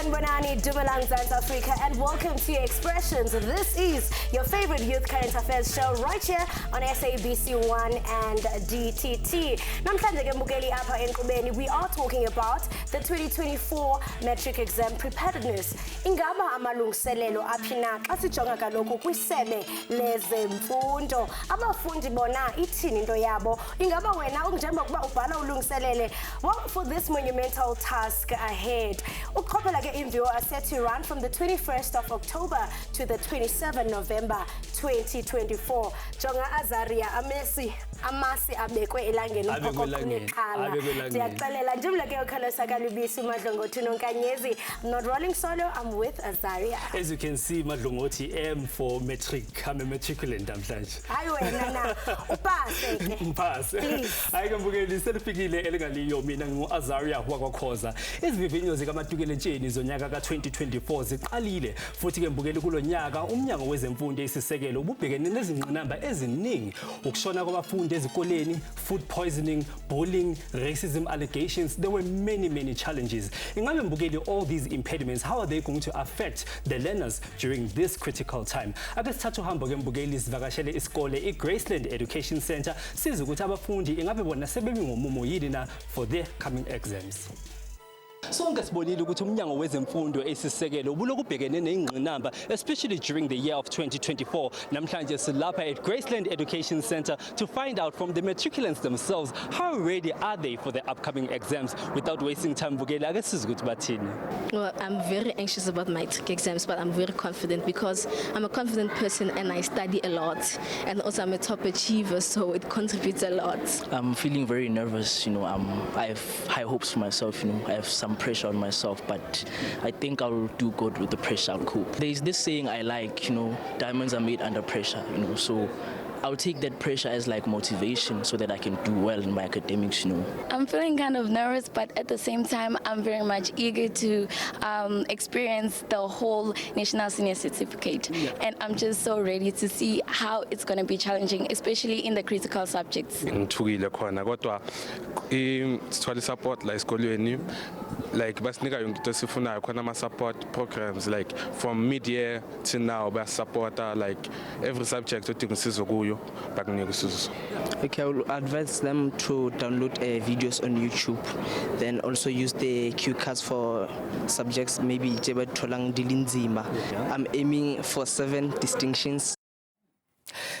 Sanibonani, Dumelang South Africa, and welcome to Expressions. This is your favorite youth current affairs show right here on SABC 1 and DTT. Namhlanje ke mbukeli apha enkqubeni, we are talking about the 2024 Matric exam preparedness. Ingaba amalungiselelo aphina xa sijonga kaloku kwisebe lezemfundo. Abafundi bona ithini into yabo? Ingaba wena unjengoba kuba ubhala ulungiselele? Well, for this monumental task ahead, uqophela ke imviwo are set to run from the 21st of October to the 27th November 2024. Jonga Azaria amasi abekwe elangeni uphokophuneqhala. Ndiyaxelela njemla ke okhala sakalubisi Madlongothi nonkanyezi. I'm not rolling solo, I'm with Azaria. As you can see, Madlongothi M for Matric. I'm a matriculant namhlanje. Hayi wena na upase ke. Upase. Hayi ngambukeli selifikile elingaliyo mina ngu-Azaria wakwaKhoza. Izivivinyo zikaMatukelentsheni zonyaka ka-2024 ziqalile futhi ke mbukeli kulo nyaka umnyango wezemfundo esisekelo ububhekene nezingqinamba eziningi ukushona kwabafundi ezikoleni, food poisoning, bullying, racism allegations. There were many challenges. Ingabe mbukeli, all these impediments, how are they going to affect the learners during this critical time? Ake sithatha uhambo ke mbukeli sivakashele isikole iGraceland Education Center siza ukuthi abafundi ingabe bona sebemi ngomumo yini na for their coming exams. Sonke sibonile ukuthi umnyango wezemfundo esisekelo ubuloku ubhekene nezingqinamba especially during the year of 2024. Namhlanje silapha at Graceland Education Center to find out from the matriculants themselves how ready are they for the upcoming exams. Without wasting time, Bukele, ake sizwe ukuthi bathini. Well, I'm very anxious about my exams, but I'm very confident because I'm a confident person and I study a lot, and also I'm a top achiever, so it contributes a lot. I'm feeling very nervous, I have high hopes for myself, I have some pressure on myself, but I think I'll do good with the pressure. I'll cope. There's this saying I like, diamonds are made under pressure, so I'll take that pressure as like motivation so that I can do well in my academics, I'm feeling kind of nervous, but at the same time, I'm very much eager to experience the whole National Senior Certificate. Yeah. And I'm just so ready to see how it's going to be challenging, especially in the critical subjects. Ngithukile khona kodwa sithwala support la esikolweni, like basinika yonke into esifunayo khona ama support programs, like from mid-year to now basupporta like every subject odinga usizo kuyo bakunika usizo. Okay, I will advise them to download videos on YouTube, then also use the cue cards for subjects maybe jeba tholang dilinzima. I'm aiming for 7 distinctions.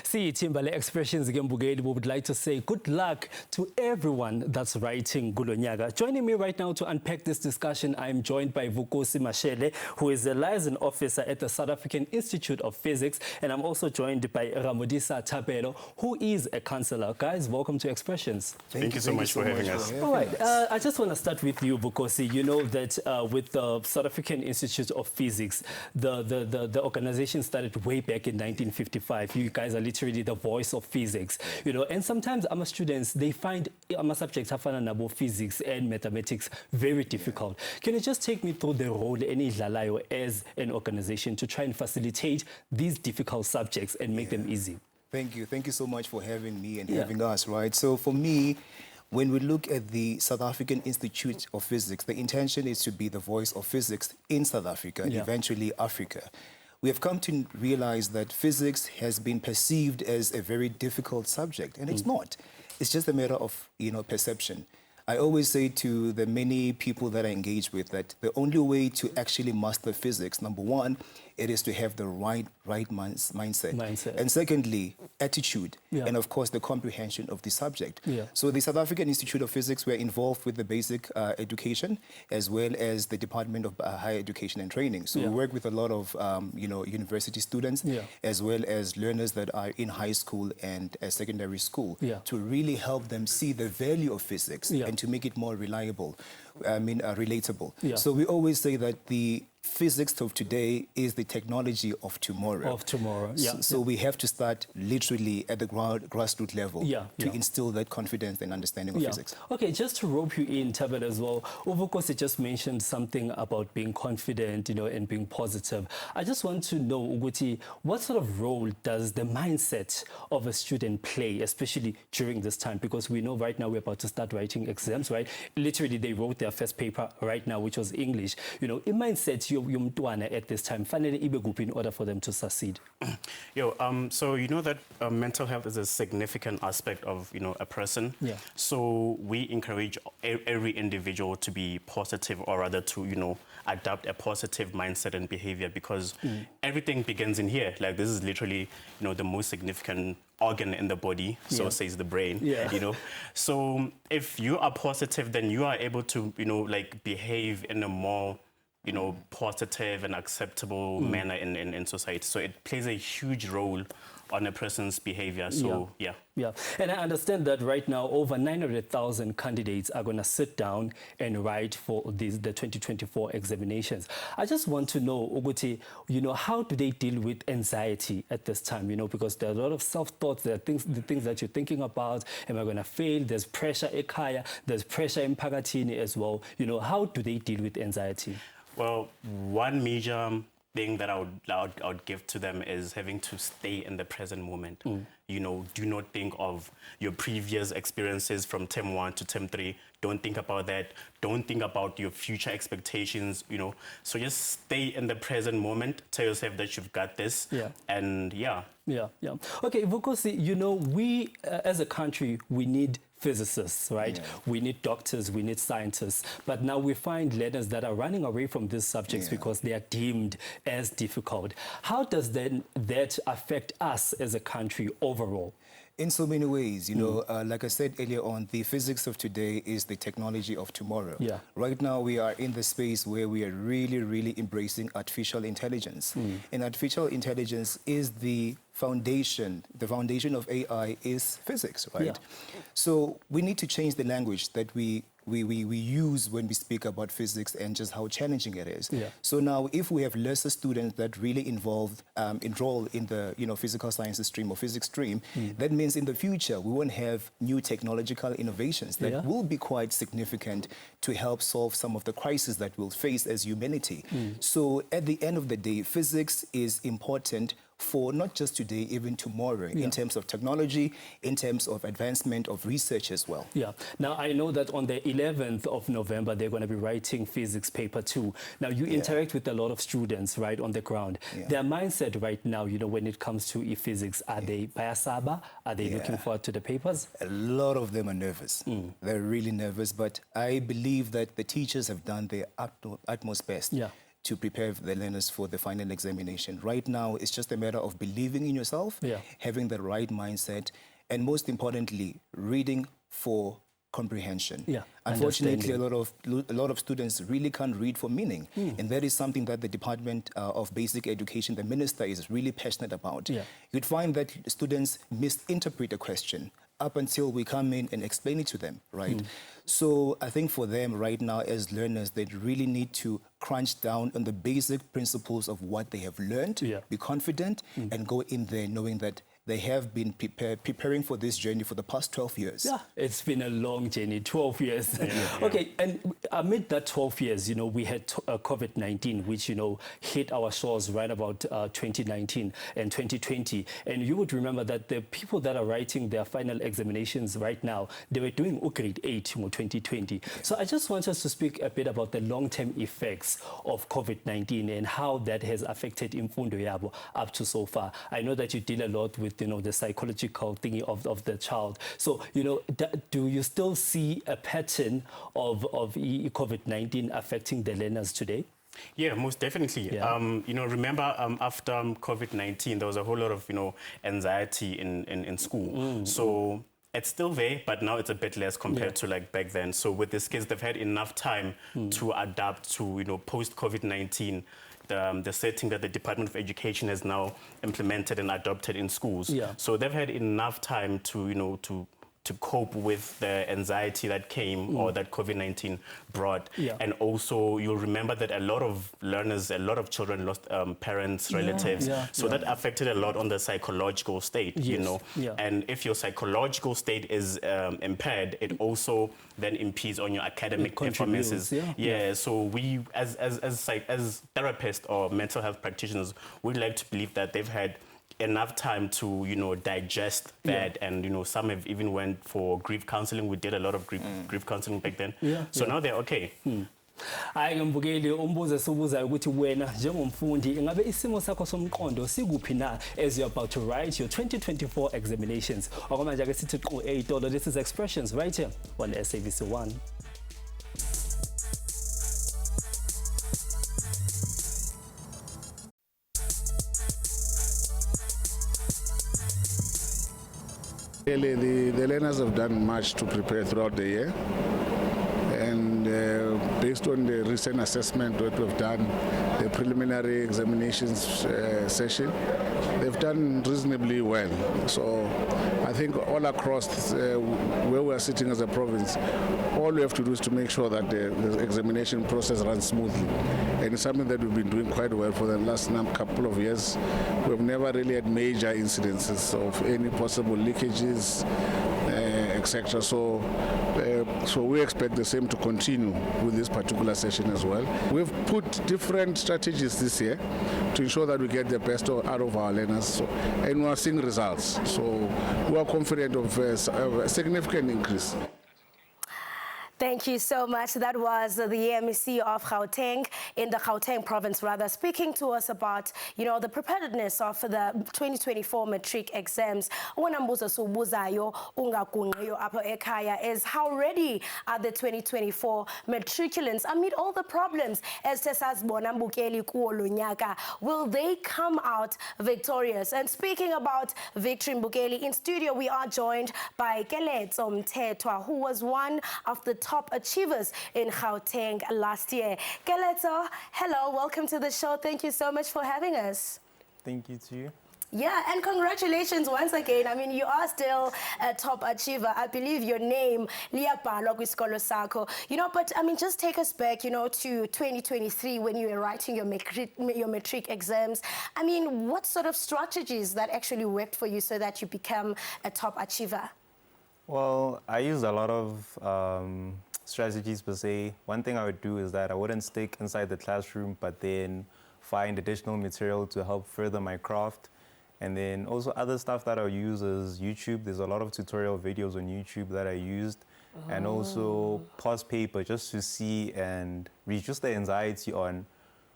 See, Timbale Expressions again, Bugeli, we would like to say good luck to everyone that's writing Gulonyaga. Joining me right now to unpack this discussion, I am joined by Vukosi Mashele, who is a liaison officer at the South African Institute of Physics, and I'm also joined by Ramodisa Tabelo, who is a counselor. Guys, welcome to Expressions. Thank you so much for having us. All right, I just want to start with you, Vukosi. You know that with the South African Institute of Physics, the organization started way back in 1955. You guys are literally the voice of physics, and sometimes our students, they find our subjects about physics and mathematics very difficult. Can you just take me through the role as an organization to try and facilitate these difficult subjects and make them easy? Thank you so much for having me and having us, right? So for me, when we look at the South African Institute of Physics, the intention is to be the voice of physics in South Africa and eventually Africa. We have come to realize that physics has been perceived as a very difficult subject, and it's not. It's just a matter of, perception. I always say to the many people that I engage with that the only way to actually master physics, number one, it is to have the right mindset. And secondly, attitude. And of course, the comprehension of the subject. So the South African Institute of Physics, we're involved with the basic education as well as the Department of Higher Education and Training. So we work with a lot of, university students as well as learners that are in high school and secondary school to really help them see the value of physics and to make it more reliable, relatable. So we always say that the physics of today is the technology of tomorrow. Of tomorrow, yeah. So we have to start literally at the grassroots level to instill that confidence and understanding of physics. Okay, just to rope you in, Tabet, as well, Uvukosi just mentioned something about being confident, and being positive. I just want to know, Uguti, what sort of role does the mindset of a student play, especially during this time? Because we know right now we're about to start writing exams, right? Literally, they wrote their first paper right now, which was English. In mindset, yomntwana at this time, finally, in order for them to succeed. So you know that mental health is a significant aspect of a person. Yeah. So we encourage every individual to be positive, or rather to adopt a positive mindset and behavior, because everything begins in here. Like, this is literally the most significant organ in the body, so says the brain. So if you are positive, then you are able to behave in a more positive and acceptable manner in society. So it plays a huge role on a person's behavior. So yeah. And I understand that right now over 900,000 candidates are going to sit down and write for the 2024 examinations. I just want to know, Uguti, how do they deal with anxiety at this time? Because there are a lot of self-thoughts, there are the things that you're thinking about. Am I going to fail? There's pressure ekhaya, there's pressure in Pagatini as well. How do they deal with anxiety? Well, one major thing that I would give to them is having to stay in the present moment. Do not think of your previous experiences from term 1 to term 3. Don't think about that. Don't think about your future expectations, So just stay in the present moment. Tell yourself that you've got this. And Okay, Vukosi, we as a country, we need physicists, right? We need doctors, we need scientists. But now we find learners that are running away from these subjects because they are deemed as difficult. How does then that affect us as a country overall? In so many ways, like I said earlier on, the physics of today is the technology of tomorrow. Right now, we are in the space where we are really, really embracing artificial intelligence. And artificial intelligence is the foundation of AI is physics, right? So we need to change the language that we use when we speak about physics and just how challenging it is. So now, if we have lesser students that really enroll in the physical sciences stream or physics stream, that means in the future we won't have new technological innovations that will be quite significant to help solve some of the crises that we'll face as humanity. So at the end of the day, physics is important for not just today, even tomorrow, in terms of technology, in terms of advancement of research as well. Now, I know that on the 11th of November, they're going to be writing physics paper 2. Now, you interact with a lot of students, right, on the ground. Their mindset right now, when it comes to e-physics, are they bayasaba? Are they looking forward to the papers? A lot of them are nervous. They're really nervous, but I believe that the teachers have done their utmost best to prepare the learners for the final examination. Right now, it's just a matter of believing in yourself, having the right mindset, and most importantly, reading for comprehension. Unfortunately, a lot of students really can't read for meaning, and that is something that the Department of Basic Education, the minister, is really passionate about. You'd find that students misinterpret a question up until we come in and explain it to them, right? So I think for them right now as learners, they really need to crunch down on the basic principles of what they have learned, be confident, and go in there knowing that they have been preparing for this journey for the past 12 years. It's been a long journey, 12 years. Okay, and amid that 12 years, we had COVID-19, which, hit our shores right about 2019 and 2020. And you would remember that the people that are writing their final examinations right now, they were doing grade 8 in 2020. So I just want us to speak a bit about the long-term effects of COVID-19 and how that has affected Imfundo Yabo up to so far. I know that you deal a lot with the psychological thingy of the child. So, do you still see a pattern of COVID-19 affecting the learners today? Yeah, most definitely. Remember after COVID-19, there was a whole lot of, anxiety in school. So it's still there, but now it's a bit less compared to like back then. So with these kids, they've had enough time to adapt to, post-COVID-19, the setting that the Department of Education has now implemented and adopted in schools. So they've had enough time to, to to cope with the anxiety that came or that COVID-19 brought. And also you'll remember that a lot of learners, a lot of children lost parents, relatives. So that affected a lot on the psychological state, you know. And if your psychological state is impaired, it also then impedes on your academic performances. So we, as therapists or mental health practitioners, we'd like to believe that they've had enough time to, you know, digest that, and, you know, some have even went for grief counseling. We did a lot of grief counseling back then. So now they're okay. Hayi ngembukeli umbuzo esibuzayo ukuthi wena njengomfundi ingabe isimo sakho somqondo sikuphi na as you're about to write your 2024 examinations. Okwamanje ake sithi qo eyitolo. This is Expressions right here on SABC 1. Really, the learners have done much to prepare throughout the year, and based on the recent assessment that we've done, the preliminary examinations session, they've done reasonably well. So I think all across where we are sitting as a province, all we have to do is to make sure that the examination process runs smoothly. And it's something that we've been doing quite well for the last couple of years. We've never really had major incidences of any possible leakages, etc. So we expect the same to continue with this particular session as well. We've put different strategies this year to ensure that we get the best out of our learners, and we are seeing results. So we are confident of a significant increase. Thank you so much. That was the MEC of Gauteng, in the Gauteng province rather, speaking to us about, you know, the preparedness of the 2024 Matric exams. Wanambuza subuzayo ungagunqiyo apha ekhaya is how ready are the 2024 matriculants amid all the problems as tesazibona mbukeli kuwo lo nyaka? Will they come out victorious? And speaking about victory, Mbukeli, in studio we are joined by Keletso Mthethwa, who was one of the top achievers in Gauteng last year. Keletso, hello, welcome to the show. Thank you so much for having us. Thank you to you. Yeah, and congratulations once again. I mean, you are still a top achiever. I believe your name, liyabhalwa kwisikolo sakho. You know, but I mean, just take us back, you know, to 2023 when you were writing your matric exams. I mean, what sort of strategies that actually worked for you so that you become a top achiever? Well, I used a lot of strategies per se. One thing I would do is that I wouldn't stick inside the classroom, but then find additional material to help further my craft. And then also other stuff that I use is YouTube. There's a lot of tutorial videos on YouTube that I used. And also past paper just to see and reduce the anxiety on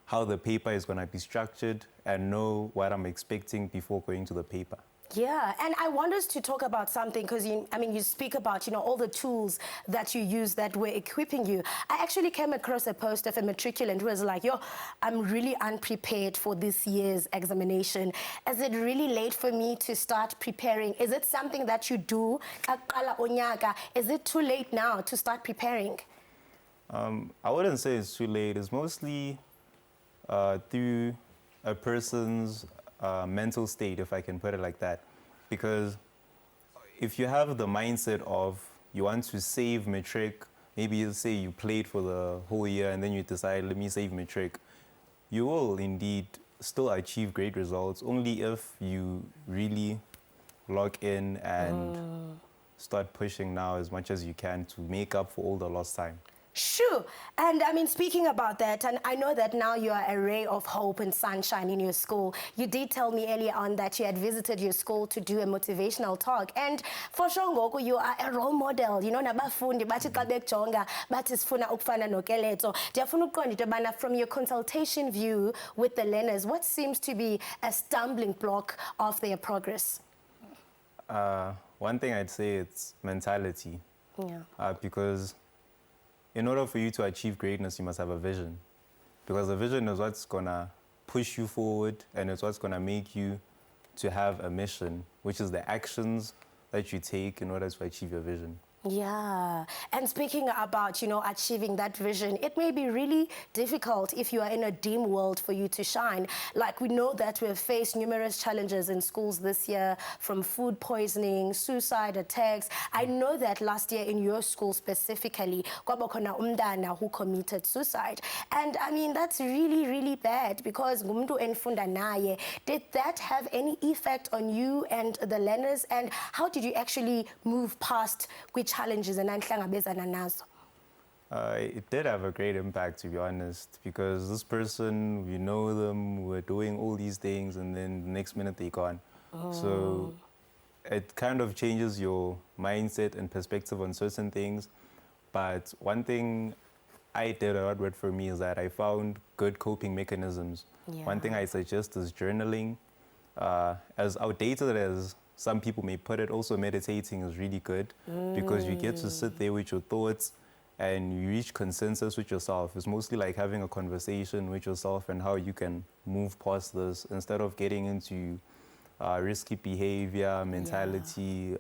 how the paper is going to be structured and know what I'm expecting before going to the paper. Yeah, and I want us to talk about something because, I mean, you speak about, you know, all the tools that you use that were equipping you. I actually came across a post of a matriculant who was like, yo, I'm really unprepared for this year's examination. Is it really late for me to start preparing? Is it something that you do? Is it too late now to start preparing? I wouldn't say it's too late. It's mostly through a person's mental state, if I can put it like that. Because if you have the mindset of you want to save matric, maybe you say you played for the whole year and then you decide, let me save matric, you will indeed still achieve great results, only if you really log in and start pushing now as much as you can to make up for all the lost time. Sure. And I mean, speaking about that, and I know that now you are a ray of hope and sunshine in your school. You did tell me earlier on that you had visited your school to do a motivational talk. And for sure, Ngoku, you are a role model. You know, Abafundi, bathi xa bekujonga, bathi sifuna ukufana noKeletso. Ndiyafuna ukuqonda into yobana, from your consultation view with the learners, what seems to be a stumbling block of their progress? One thing I'd say, it's mentality. Yeah. Because in order for you to achieve greatness, you must have a vision. Because the vision is what's going to push you forward, and it's what's going to make you to have a mission, which is the actions that you take in order to achieve your vision. Yeah, and speaking about, achieving that vision, it may be really difficult if you are in a dim world for you to shine. Like we know that we have faced numerous challenges in schools this year, from food poisoning, suicide attacks. I know that last year in your school specifically, kwabakhona umntana who committed suicide. And I mean, that's really, really bad because ngumuntu enfunda naye. Did that have any effect on you and the learners? And how did you actually move past which challenges and anhlangabezana nazo? It did have a great impact, to be honest, because this person, we know them, we're doing all these things, and then the next minute they're gone. So it kind of changes your mindset and perspective on certain things. But one thing I did a lot with for me is that I found good coping mechanisms. Yeah. One thing I suggest is journaling. As outdated as some people may put it, also meditating is really good because you get to sit there with your thoughts and you reach consensus with yourself. It's mostly like having a conversation with yourself and how you can move past this instead of getting into risky behavior, mentality,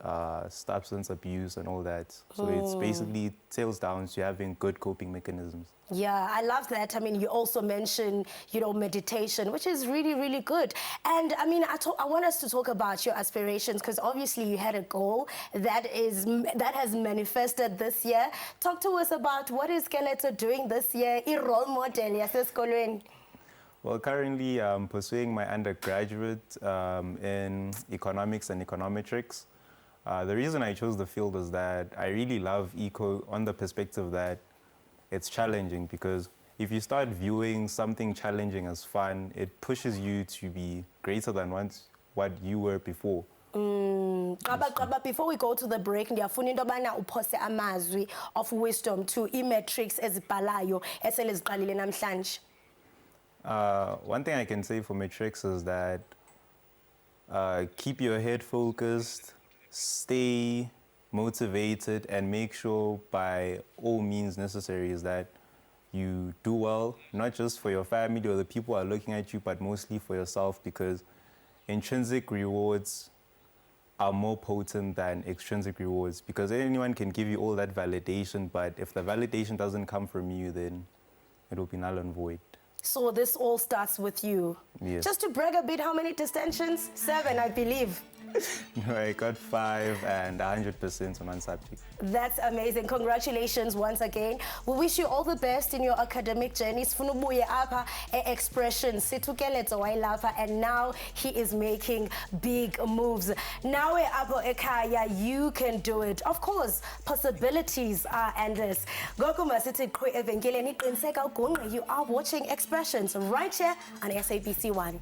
substance abuse and all that. So it's basically tails down to having good coping mechanisms. Yeah, I love that. I mean, you also mentioned, meditation, which is really, really good. And I mean, I want us to talk about your aspirations because obviously you had a goal that has manifested this year. Talk to us about what is Skeletor doing this year, role model yasesikolweni. Well, currently I'm pursuing my undergraduate in economics and econometrics. The reason I chose the field is that I really love eco on the perspective that it's challenging, because if you start viewing something challenging as fun, it pushes you to be greater than what you were before. Before we go to the break, ndiyafuna into yobana uphose amazwi of wisdom to i-matrics ezibhalayo eseleziqalile namhlanje. One thing I can say for Matrix is that keep your head focused, stay motivated, and make sure by all means necessary is that you do well, not just for your family or the people who are looking at you, but mostly for yourself, because intrinsic rewards are more potent than extrinsic rewards, because anyone can give you all that validation, but if the validation doesn't come from you, then it will be null and void. So this all starts with you. Yes. Just to brag a bit, how many distinctions? 7, I believe. No, I got 5 and 100% on one subject. That's amazing. Congratulations once again. We wish you all the best in your academic journey. Sifuna ubuye apha expression sithukeletso wayilapha, and now he is making big moves. Nawe apho ekhaya, you can do it. Of course, possibilities are endless. Goku masithi qhwi evenkileni qiniseka ugungqe. You are watching Expressions right here on SABC 1.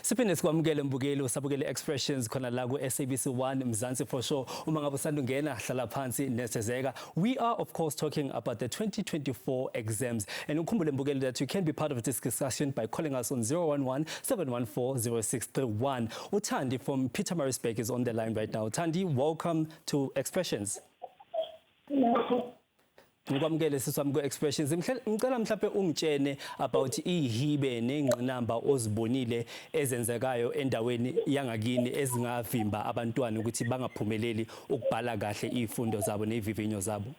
Siphinde sikwamukele mbukeli usabukele Expressions khona la ku SABC 1 Mzansi for sure. Uma ngabe usandungena hlala phansi nesezeka. We are of course talking about the 2024 exams, and ukhumbule mbukeli that you can be part of this discussion by calling us on 011-714-0631. Uthandi from Pietermaritzburg is on the line right now. Thandi, welcome to Expressions. Hello. Ngikwamukele siswami ku-Expressions. Ngicela mhlawumbe ungitshene about ihibe nengqinamba ozibonile ezenzekayo endaweni yangakini ezingavimba abantwana ukuthi bangaphumeleli ukubhala kahle izifundo zabo nezivivinyo zabo.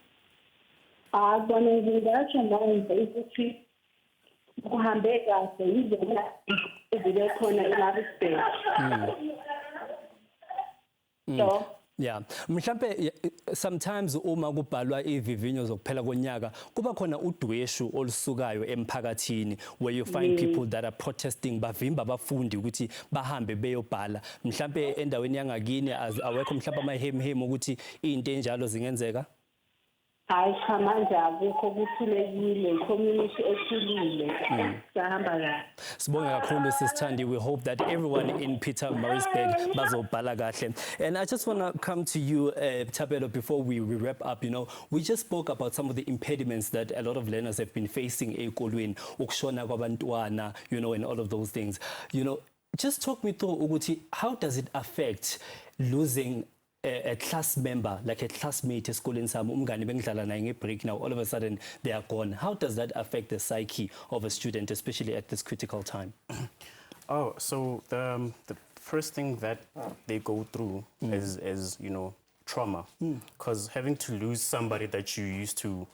Bona ngingatsho manje ukuthi kuhambe kahle izona ezibe khona eMaritzburg. So Yeah, mhlambe sometimes uma kubhalwa izivinyo zokuphela konyaka kuba khona udweshu olusukayo emphakathini where you find people that are protesting bavimba abafundi ukuthi bahambe beyobhala. Mhlambe endaweni yangakini awekho mhlawumbe amahemhemu ukuthi into enjalo zingenzeka. hayi cha manje akukho kuthulekile community ethulile sahamba kahle. Sibonge kakhulu sisithandi. We hope that everyone in Pietermaritzburg bazobhala kahle. And I just want to come to you, Tabelo, before we wrap up. We just spoke about some of the impediments that a lot of learners have been facing ezikolweni, ukushona kwabantwana, and all of those things. Just talk me through ukuthi how does it affect losing a class member, like a classmate esikoleni sami umngane bengidlala naye ngebreak, now all of a sudden they are gone. How does that affect the psyche of a student, especially at this critical time? Oh, so the first thing that they go through is you know, trauma, because having to lose somebody that you used to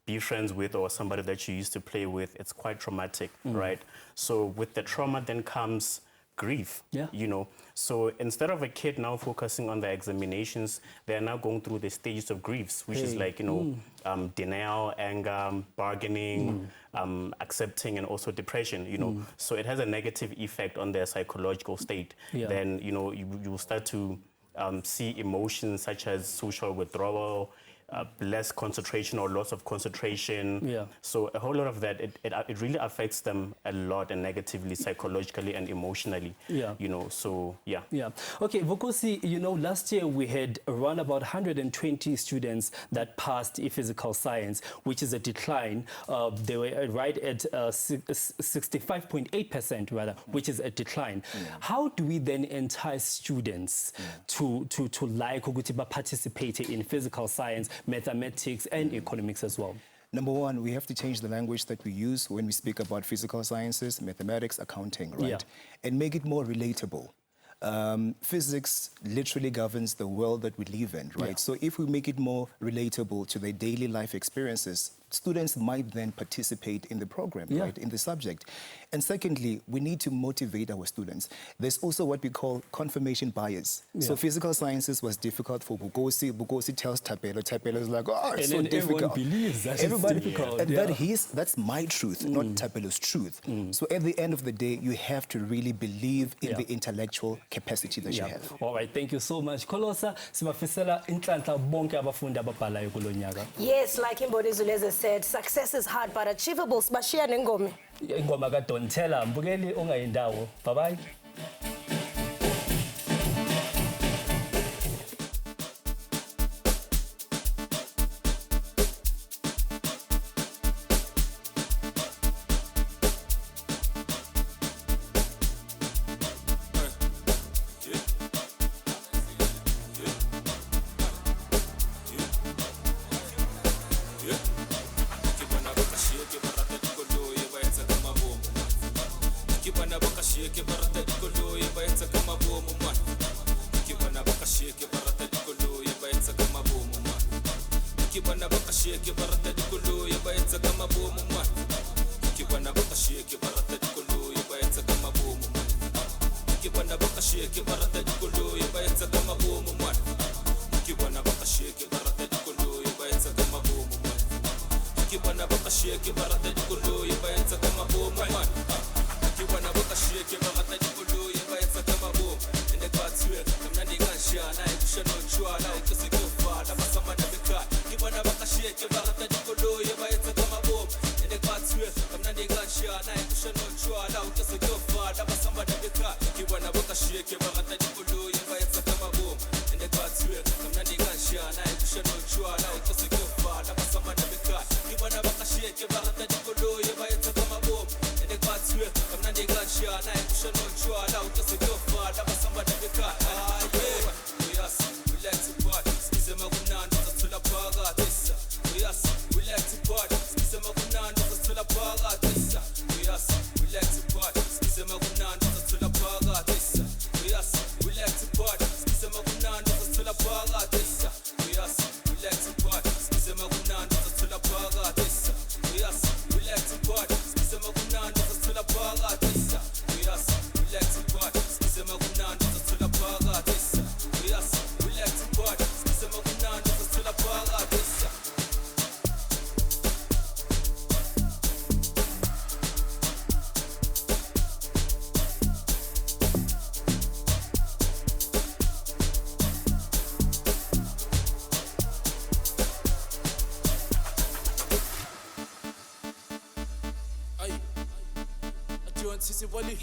be friends with or somebody that you used to play with, it's quite traumatic, right? So with the trauma then comes grief, you know. So instead of a kid now focusing on the examinations, they are now going through the stages of griefs, which is like, you know, denial, anger, bargaining, accepting, and also depression, you know. So it has a negative effect on their psychological state. Then, you know, you will start to see emotions such as social withdrawal, less concentration or loss of concentration. So a whole lot of that, it really affects them a lot and negatively, psychologically and emotionally. You know, so yeah. Okay, Vukosi, you know, last year we had around about 120 students that passed physical science, which is a decline. They were right at 65.8% rather, which is a decline. How do we then entice students to like ukuthi participate in physical science, mathematics and economics as well? Number one, we have to change the language that we use when we speak about physical sciences, mathematics, accounting, right? And make it more relatable. Physics literally governs the world that we live in, right? So if we make it more relatable to their daily life experiences, students might then participate in the program, right, in the subject. And secondly, we need to motivate our students. There's also what we call confirmation bias. So physical sciences was difficult for Bugosi. Bugosi tells Tapelo. Tapelo is like, oh, it's so difficult. Everyone believes that Everybody, it's difficult. And that's my truth, not Tapelo's truth. So at the end of the day, you have to really believe in the intellectual capacity that you have. All right, thank you so much. Kolosa, sibafisela inhlanhla bonke abafundi ababhalayo kulo nyaka. Yes, like Imboni Zuleza said, success is hard but achievable. Sibashiya nengoma. Ingoma ka Dontela, mbukeli ongayindawo. Bye bye.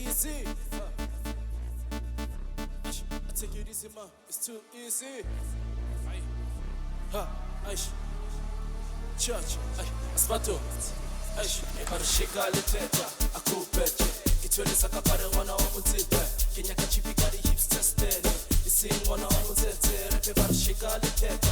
Easy. I take it easy, man. It's too easy. Church. Aspato. Parashika leteta. Akupeche. Kitwele sakapare wana wa mutipe. Kenya kachipikari hips testene. Ising wana wa mutete. Repe parashika. shika leteta